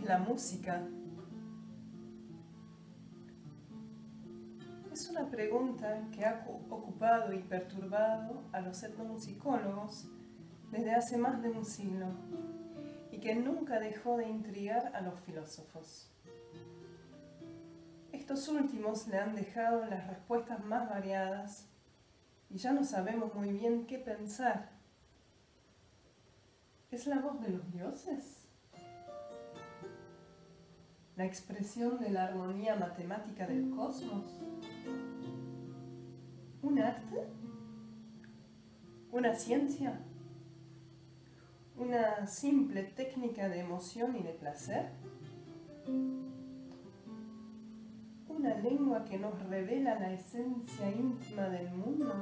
la música? Es una pregunta que ha ocupado y perturbado a los etnomusicólogos desde hace más de un siglo y que nunca dejó de intrigar a los filósofos. Estos últimos le han dejado las respuestas más variadas y ya no sabemos muy bien qué pensar. ¿Es la voz de los dioses? ¿La expresión de la armonía matemática del cosmos? ¿Un arte? ¿Una ciencia? ¿Una simple técnica de emoción y de placer? ¿Una lengua que nos revela la esencia íntima del mundo?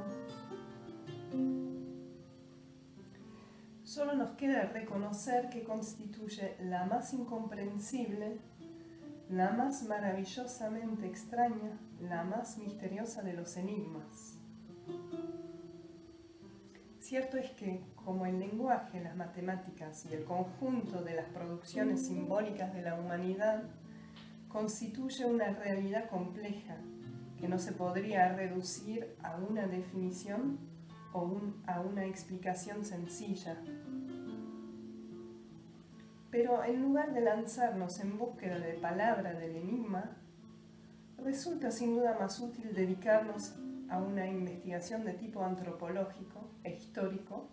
Solo nos queda reconocer que constituye la más incomprensible, la más maravillosamente extraña, la más misteriosa de los enigmas. Cierto es que, como el lenguaje, las matemáticas y el conjunto de las producciones simbólicas de la humanidad, constituye una realidad compleja que no se podría reducir a una definición o a una explicación sencilla. Pero en lugar de lanzarnos en búsqueda de palabra del enigma, resulta sin duda más útil dedicarnos a una investigación de tipo antropológico e histórico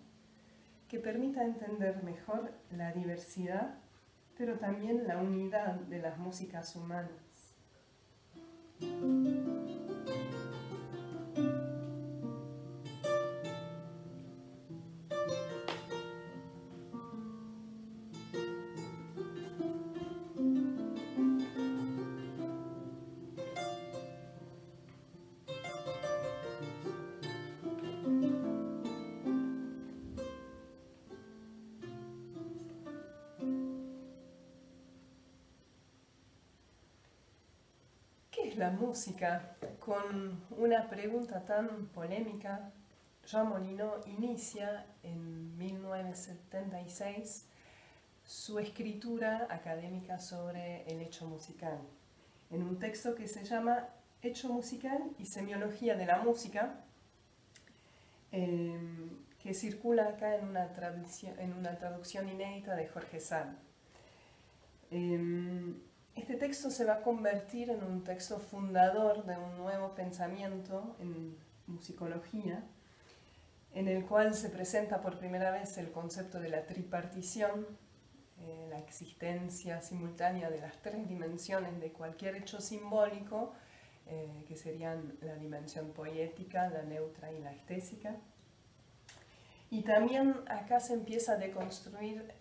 que permita entender mejor la diversidad, pero también la unidad de las músicas humanas. ¿Qué es la música? Con una pregunta tan polémica, Jean Molineau inicia en 1976 su escritura académica sobre el hecho musical, en un texto que se llama Hecho musical y semiología de la música, que circula acá en una traducción inédita de Jorge Sand. Este texto se va a convertir en un texto fundador de un nuevo pensamiento en musicología, en el cual se presenta por primera vez el concepto de la tripartición, la existencia simultánea de las tres dimensiones de cualquier hecho simbólico, que serían la dimensión poética, la neutra y la estésica. Y también acá se empieza a deconstruir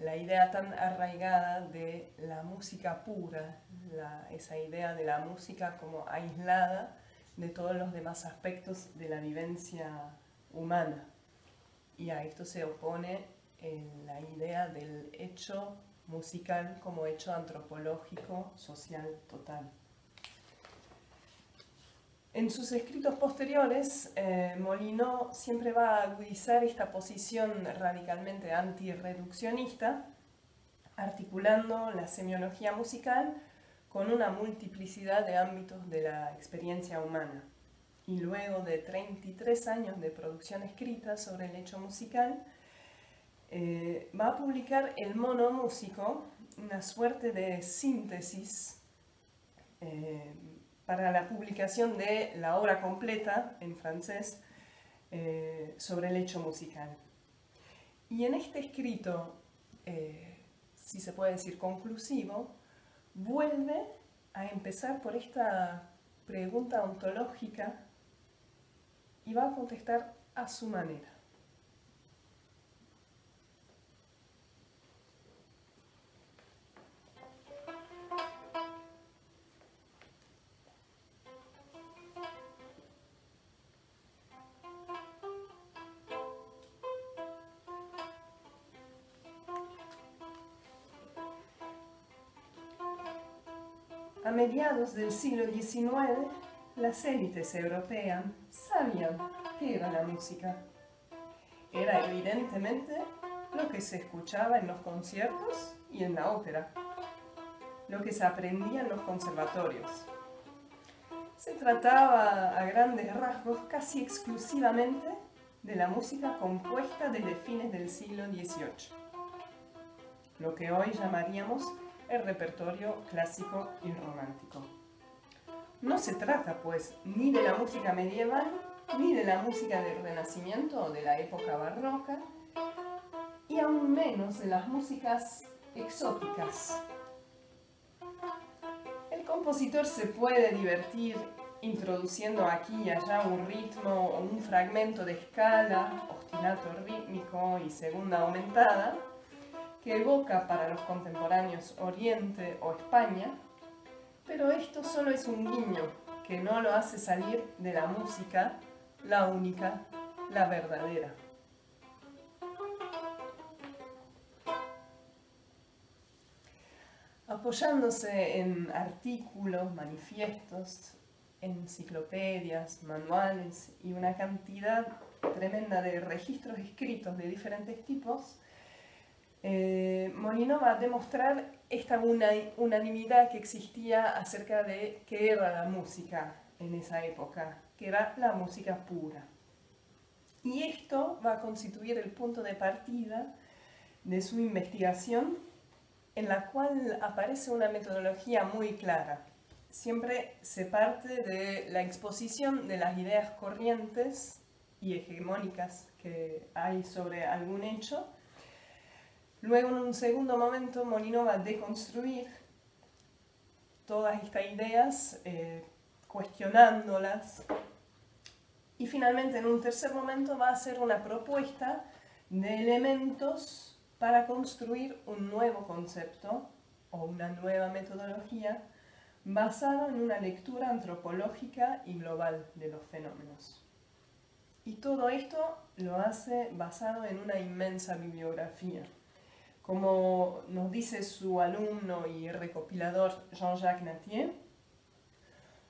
la idea tan arraigada de la música pura, esa idea de la música como aislada de todos los demás aspectos de la vivencia humana. Y a esto se opone la idea del hecho musical como hecho antropológico, social, total. En sus escritos posteriores, Molineau siempre va a agudizar esta posición radicalmente antirreduccionista, articulando la semiología musical con una multiplicidad de ámbitos de la experiencia humana. Y luego de 33 años de producción escrita sobre el hecho musical, va a publicar El monomúsico, una suerte de síntesis para la publicación de la obra completa en francés sobre el hecho musical. Y en este escrito, si se puede decir conclusivo, vuelve a empezar por esta pregunta ontológica y va a contestar a su manera. A mediados del siglo XIX, las élites europeas sabían qué era la música. Era evidentemente lo que se escuchaba en los conciertos y en la ópera. lo que se aprendía en los conservatorios. Se trataba a grandes rasgos casi exclusivamente de la música compuesta desde fines del siglo XVIII, lo que hoy llamaríamos el repertorio clásico y romántico. No se trata, pues, ni de la música medieval, ni de la música del Renacimiento o de la época barroca, y aún menos de las músicas exóticas. El compositor se puede divertir introduciendo aquí y allá un ritmo o un fragmento de escala, ostinato rítmico y segunda aumentada, que evoca para los contemporáneos Oriente o España, pero esto solo es un guiño que no lo hace salir de la música, la única, la verdadera. Apoyándose en artículos, manifiestos, enciclopedias, manuales y una cantidad tremenda de registros escritos de diferentes tipos, Molinó va a demostrar esta unanimidad que existía acerca de qué era la música en esa época, que era la música pura. Y esto va a constituir el punto de partida de su investigación, en la cual aparece una metodología muy clara. Siempre se parte de la exposición de las ideas corrientes y hegemónicas que hay sobre algún hecho. Luego, en un segundo momento, Molinó va a deconstruir todas estas ideas, cuestionándolas. Y finalmente, en un tercer momento, va a hacer una propuesta de elementos para construir un nuevo concepto o una nueva metodología basado en una lectura antropológica y global de los fenómenos. Y todo esto lo hace basado en una inmensa bibliografía. Como nos dice su alumno y recopilador Jean-Jacques Nattier,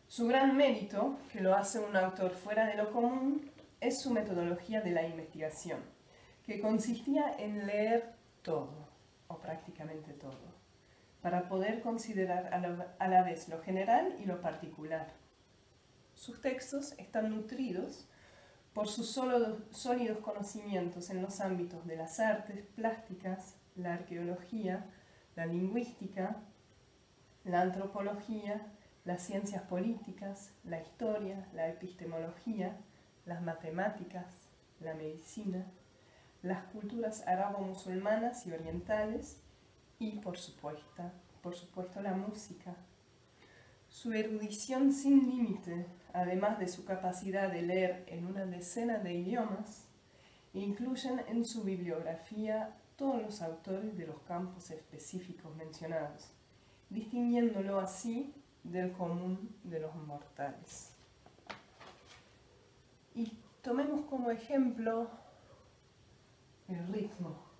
su gran mérito, que lo hace un autor fuera de lo común, es su metodología de la investigación, que consistía en leer todo, o prácticamente todo, para poder considerar a la vez lo general y lo particular. Sus textos están nutridos por sus sólidos conocimientos en los ámbitos de las artes plásticas, la arqueología, la lingüística, la antropología, las ciencias políticas, la historia, la epistemología, las matemáticas, la medicina, las culturas arabo-musulmanas y orientales y, por supuesto, la música. Su erudición sin límite, además de su capacidad de leer en una decena de idiomas, incluyen en su bibliografía todos los autores de los campos específicos mencionados, distinguiéndolo así del común de los mortales. Y tomemos como ejemplo el ritmo.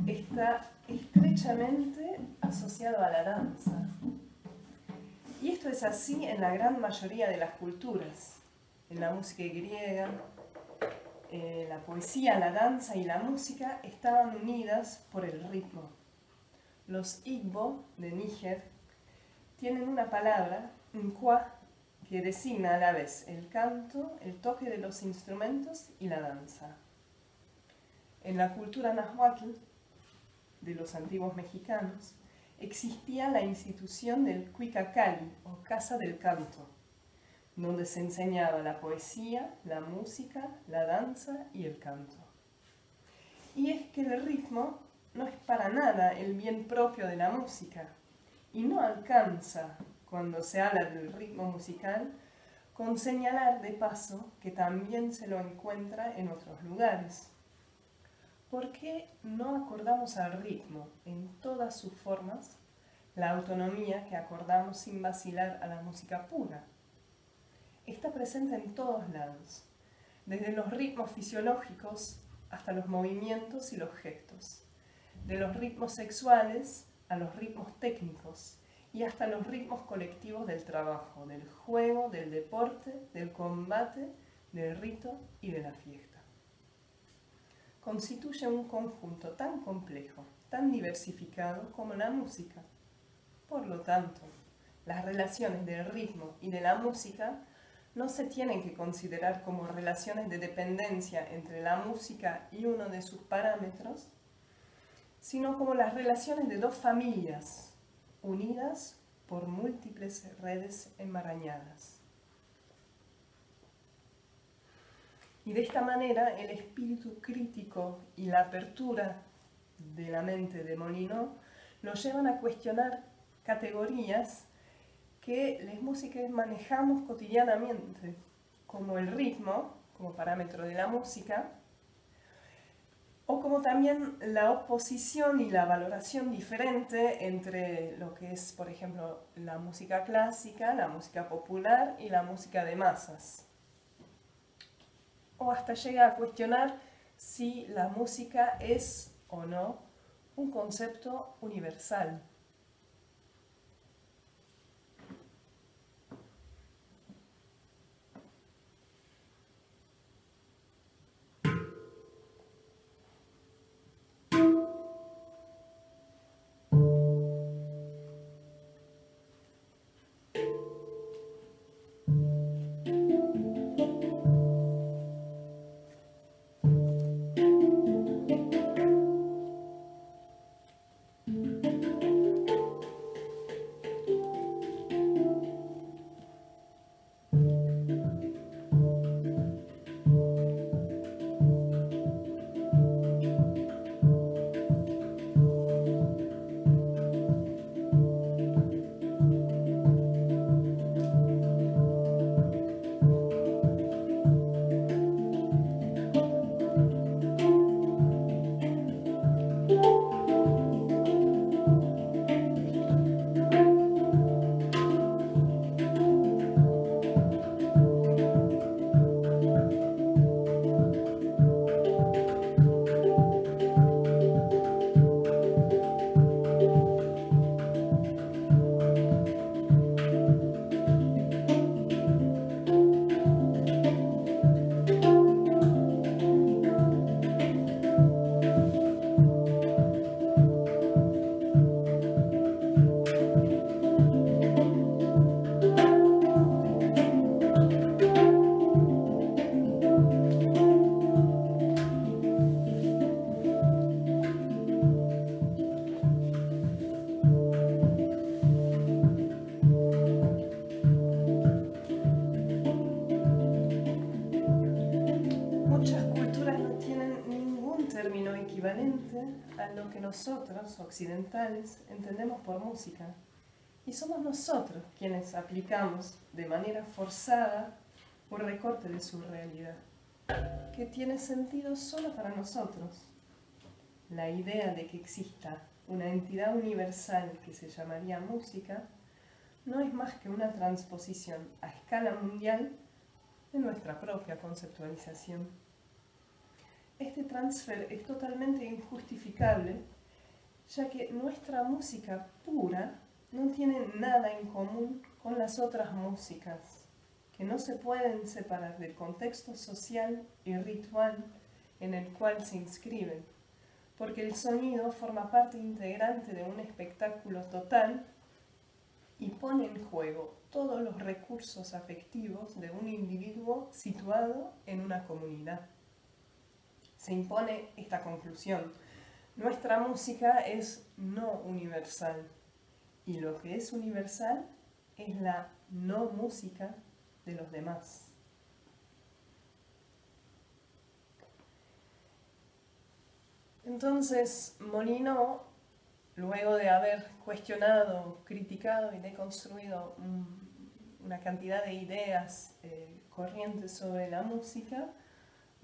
Está estrechamente asociado a la danza. Y esto es así en la gran mayoría de las culturas. En la música griega, la poesía, la danza y la música estaban unidas por el ritmo. Los Igbo de Níger tienen una palabra, nkwa, que designa a la vez el canto, el toque de los instrumentos y la danza. En la cultura náhuatl de los antiguos mexicanos existía la institución del Cuicacali, o Casa del Canto, donde se enseñaba la poesía, la música, la danza y el canto. Y es que el ritmo no es para nada el bien propio de la música, y no alcanza, cuando se habla del ritmo musical, con señalar de paso que también se lo encuentra en otros lugares. ¿Por qué no acordamos al ritmo en todas sus formas la autonomía que acordamos sin vacilar a la música pura? Está presente en todos lados, desde los ritmos fisiológicos hasta los movimientos y los gestos, de los ritmos sexuales a los ritmos técnicos y hasta los ritmos colectivos del trabajo, del juego, del deporte, del combate, del rito y de la fiesta. Constituye un conjunto tan complejo, tan diversificado como la música. Por lo tanto, las relaciones del ritmo y de la música no se tienen que considerar como relaciones de dependencia entre la música y uno de sus parámetros, sino como las relaciones de dos familias unidas por múltiples redes enmarañadas. Y de esta manera el espíritu crítico y la apertura de la mente de Molineaux nos llevan a cuestionar categorías que las músicas manejamos cotidianamente, como el ritmo, como parámetro de la música, o como también la oposición y la valoración diferente entre lo que es, por ejemplo, la música clásica, la música popular y la música de masas. O hasta llega a cuestionar si la música es o no un concepto universal. A lo que nosotros, occidentales, entendemos por música. Y somos nosotros quienes aplicamos de manera forzada un recorte de su realidad, que tiene sentido solo para nosotros. La idea de que exista una entidad universal que se llamaría música no es más que una transposición a escala mundial de nuestra propia conceptualización. Este transfer es totalmente injustificable, ya que nuestra música pura no tiene nada en común con las otras músicas, que no se pueden separar del contexto social y ritual en el cual se inscriben, porque el sonido forma parte integrante de un espectáculo total y pone en juego todos los recursos afectivos de un individuo situado en una comunidad. Se impone esta conclusión: nuestra música es no universal, y lo que es universal es la no música de los demás. Entonces, Molinos, luego de haber cuestionado, criticado y deconstruido una cantidad de ideas corrientes sobre la música,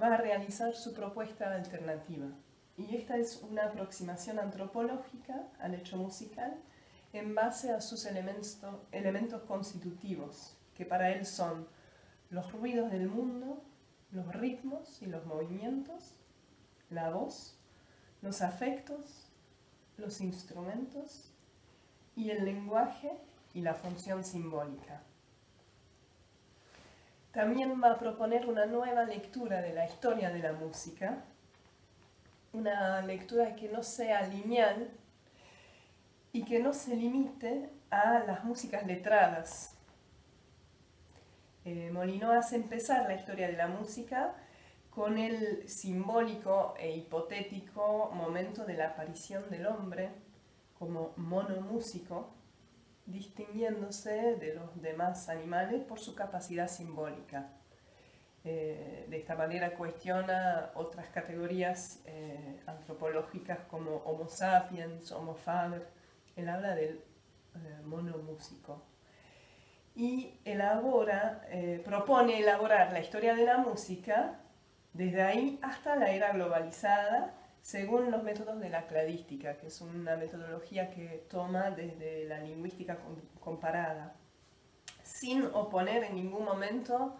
va a realizar su propuesta alternativa. Y esta es una aproximación antropológica al hecho musical en base a sus elementos constitutivos, que para él son los ruidos del mundo, los ritmos y los movimientos, la voz, los afectos, los instrumentos y el lenguaje y la función simbólica. También va a proponer una nueva lectura de la historia de la música, una lectura que no sea lineal y que no se limite a las músicas letradas. Molinos hace empezar la historia de la música con el simbólico e hipotético momento de la aparición del hombre como monomúsico, distinguiéndose de los demás animales por su capacidad simbólica. De esta manera cuestiona otras categorías antropológicas como Homo sapiens, Homo faber. Él habla del monomúsico. Y propone elaborar la historia de la música desde ahí hasta la era globalizada, según los métodos de la cladística, que es una metodología que toma desde la lingüística comparada, sin oponer en ningún momento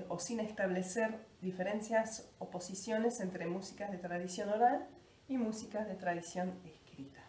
o sin establecer diferencias, oposiciones entre músicas de tradición oral y músicas de tradición escrita.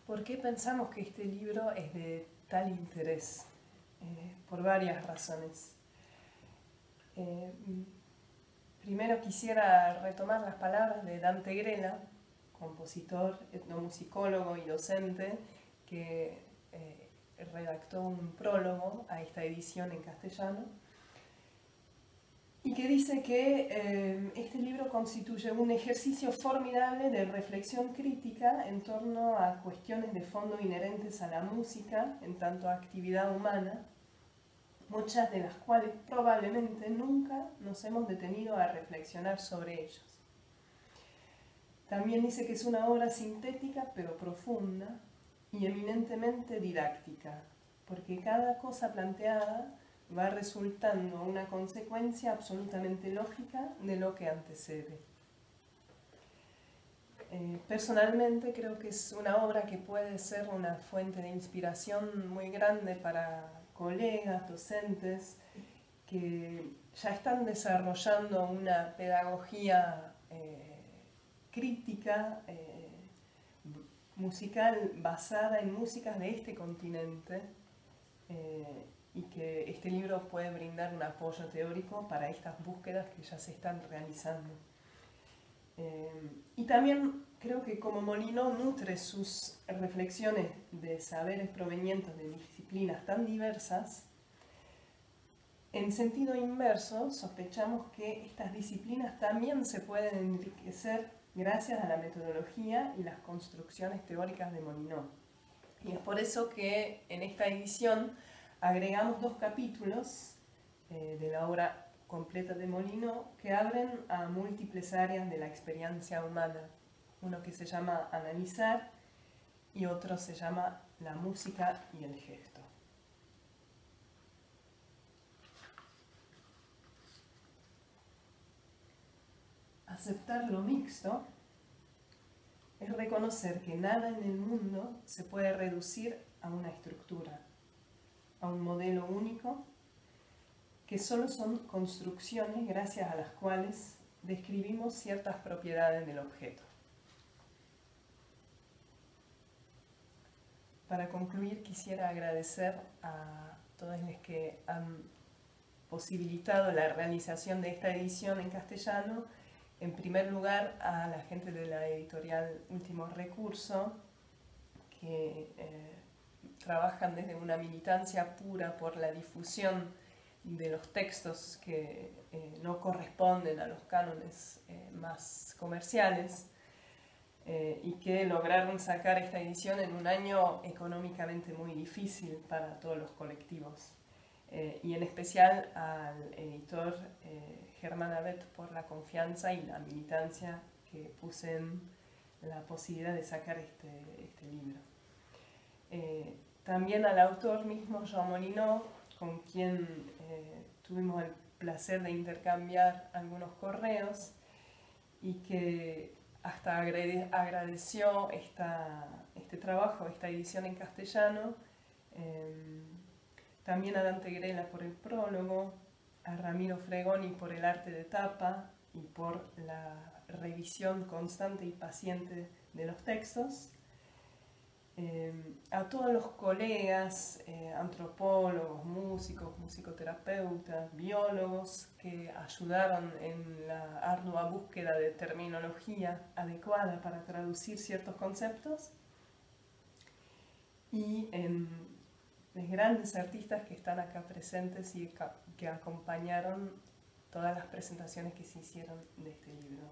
¿Por qué pensamos que este libro es de tal interés? Por varias razones. Primero quisiera retomar las palabras de Dante Grela, compositor, etnomusicólogo y docente, que redactó un prólogo a esta edición en castellano, y que dice que este libro constituye un ejercicio formidable de reflexión crítica en torno a cuestiones de fondo inherentes a la música en tanto actividad humana, muchas de las cuales probablemente nunca nos hemos detenido a reflexionar sobre ellos. También dice que es una obra sintética pero profunda y eminentemente didáctica, porque cada cosa planteada va resultando una consecuencia absolutamente lógica de lo que antecede. Personalmente creo que es una obra que puede ser una fuente de inspiración muy grande para colegas, docentes, que ya están desarrollando una pedagogía crítica, musical, basada en músicas de este continente, y que este libro puede brindar un apoyo teórico para estas búsquedas que ya se están realizando. Y también creo que como Molinos nutre sus reflexiones de saberes provenientes de disciplinas tan diversas, en sentido inverso sospechamos que estas disciplinas también se pueden enriquecer gracias a la metodología y las construcciones teóricas de Molinos. Y es por eso que en esta edición agregamos 2 capítulos de la obra completa de Molinos que abren a múltiples áreas de la experiencia humana. Uno que se llama Analizar y otro se llama La música y el gesto. aceptar lo mixto es reconocer que nada en el mundo se puede reducir a una estructura, a un modelo único, que solo son construcciones gracias a las cuales describimos ciertas propiedades del objeto. Para concluir, quisiera agradecer a todos los que han posibilitado la realización de esta edición en castellano. En primer lugar, a la gente de la editorial Último Recurso, que trabajan desde una militancia pura por la difusión de los textos que no corresponden a los cánones más comerciales, y que lograron sacar esta edición en un año económicamente muy difícil para todos los colectivos. Y en especial al editor Germán Abet por la confianza y la militancia que puse en la posibilidad de sacar este libro. También al autor mismo, Jean Molinot, con quien tuvimos el placer de intercambiar algunos correos y que hasta agradeció este trabajo, esta edición en castellano. También a Dante Grela por el prólogo, a Ramiro Fregoni por el arte de tapa y por la revisión constante y paciente de los textos. A todos los colegas, antropólogos, músicos, musicoterapeutas, biólogos que ayudaron en la ardua búsqueda de terminología adecuada para traducir ciertos conceptos, y los grandes artistas que están acá presentes y que acompañaron todas las presentaciones que se hicieron de este libro.